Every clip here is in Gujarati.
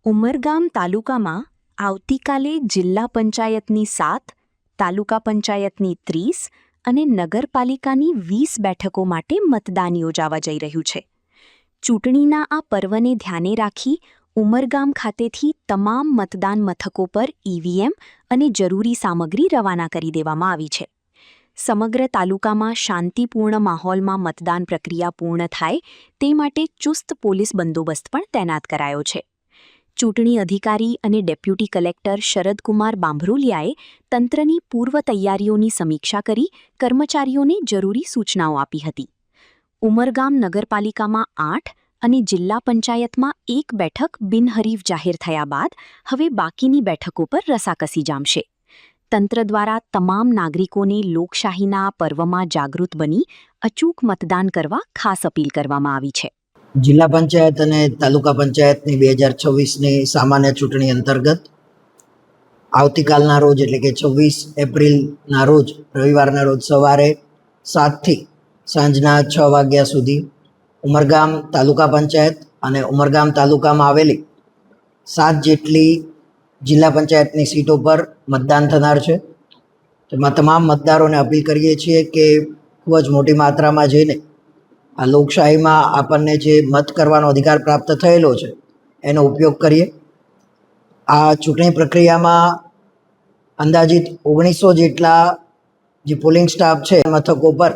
ઉમરગામ તાલુકામાં આવતીકાલે જિલ્લા પંચાયતની 7, તાલુકા પંચાયતની 30 અને નગરપાલિકાની 20 બેઠકો માટે મતદાન યોજાવા જઈ રહ્યું છે. ચૂંટણીના આ પર્વને ધ્યાને રાખી ઉમરગામ ખાતેથી તમામ મતદાન મથકો પર ઈવીએમ અને જરૂરી સામગ્રી રવાના કરી દેવામાં આવી છે. સમગ્ર તાલુકામાં શાંતિપૂર્ણ માહોલમાં મતદાન પ્રક્રિયા પૂર્ણ થાય તે માટે ચુસ્ત પોલીસ બંદોબસ્ત પણ તૈનાત કરાયો છે. ચૂંટણી અધિકારી અને ડેપ્યુટી કલેક્ટર શરદકુમાર બાંભરોલિયાએ તંત્રની પૂર્વ તૈયારીઓની સમીક્ષા કરી કર્મચારીઓને જરૂરી સૂચનાઓ આપી હતી. ઉમરગામ નગરપાલિકામાં 8 અને જિલ્લા પંચાયતમાં 1 બેઠક બિનહરીફ જાહેર થયા બાદ હવે બાકીની બેઠકો પર રસાકસી જામશે. તંત્ર દ્વારા તમામ નાગરિકોને લોકશાહીના આ પર્વમાં જાગૃત બની અચૂક મતદાન કરવા ખાસ અપીલ કરવામાં આવી છે. જિલ્લા પંચાયત અને તાલુકા પંચાયતની 2026ની સામાન્ય ચૂંટણી અંતર્ગત આવતીકાલના રોજ એટલે કે 26 એપ્રિલના રોજ રવિવારના રોજ સવારે 7થી સાંજના 6 વાગ્યા સુધી ઉમરગામ તાલુકા પંચાયત અને ઉમરગામ તાલુકામાં આવેલી 7 જેટલી જિલ્લા પંચાયતની સીટો પર મતદાન થનાર છે. તેમાં તમામ મતદારોને અપીલ કરીએ છીએ કે ખૂબ જ મોટી માત્રામાં જઈને આ લોકશાહીમાં આપણને જે મત કરવાનો અધિકાર પ્રાપ્ત થયેલો છે એનો ઉપયોગ કરીએ. આ ચૂંટણી પ્રક્રિયામાં અંદાજિત 1900 જેટલા જે પોલિંગ સ્ટાફ છે મથકો પર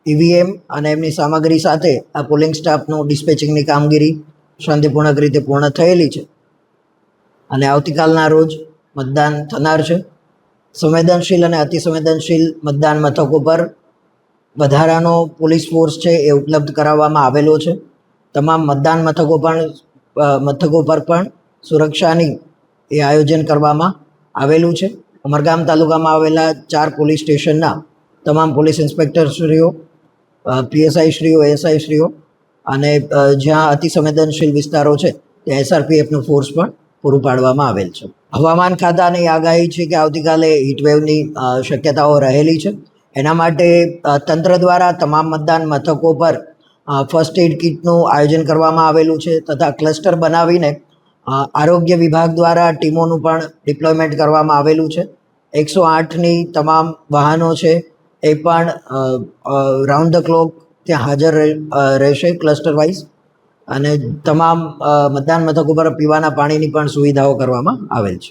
ઈવીએમ અને એમની સામગ્રી સાથે આ પોલિંગ સ્ટાફનું ડિસ્પેચિંગની કામગીરી શાંતિપૂર્ણક રીતે પૂર્ણ થયેલી છે અને આવતીકાલના રોજ મતદાન થનાર છે. સંવેદનશીલ અને અતિસંવેદનશીલ મતદાન મથકો પર વધારાનો પોલીસ ફોર્સ છે એ ઉપલબ્ધ કરાવવામાં આવેલો છે. તમામ મતદાન મથકો પર પણ સુરક્ષાની એ આયોજન કરવામાં આવેલું છે. ઉમરગામ તાલુકામાં આવેલા 4 પોલીસ સ્ટેશનના તમામ પોલીસ ઇન્સ્પેક્ટરશ્રીઓ, પીએસઆઈશ્રીઓ, એએસઆઈશ્રીઓ અને જ્યાં અતિસંવેદનશીલ વિસ્તારો છે ત્યાં એસઆરપીએફનું ફોર્સ પણ પૂરું પાડવામાં આવેલ છે. હવામાન ખાતાની આગાહી છે કે આવતીકાલે હીટવેવની શક્યતાઓ રહેલી છે. એના માટે તંત્ર દ્વારા તમામ મતદાન મથકો પર ફર્સ્ટ એડ કિટનું આયોજન કરવામાં આવેલું છે તથા ક્લસ્ટર બનાવીને આરોગ્ય વિભાગ દ્વારા ટીમોનું પણ ડિપ્લોયમેન્ટ કરવામાં આવેલું છે. 108ની તમામ વાહનો છે એ પણ રાઉન્ડ ધ ક્લોક ત્યાં હાજર રહેશે ક્લસ્ટર વાઇઝ અને તમામ મતદાન મથકો પર પીવાના પાણીની પણ સુવિધાઓ કરવામાં આવેલ છે.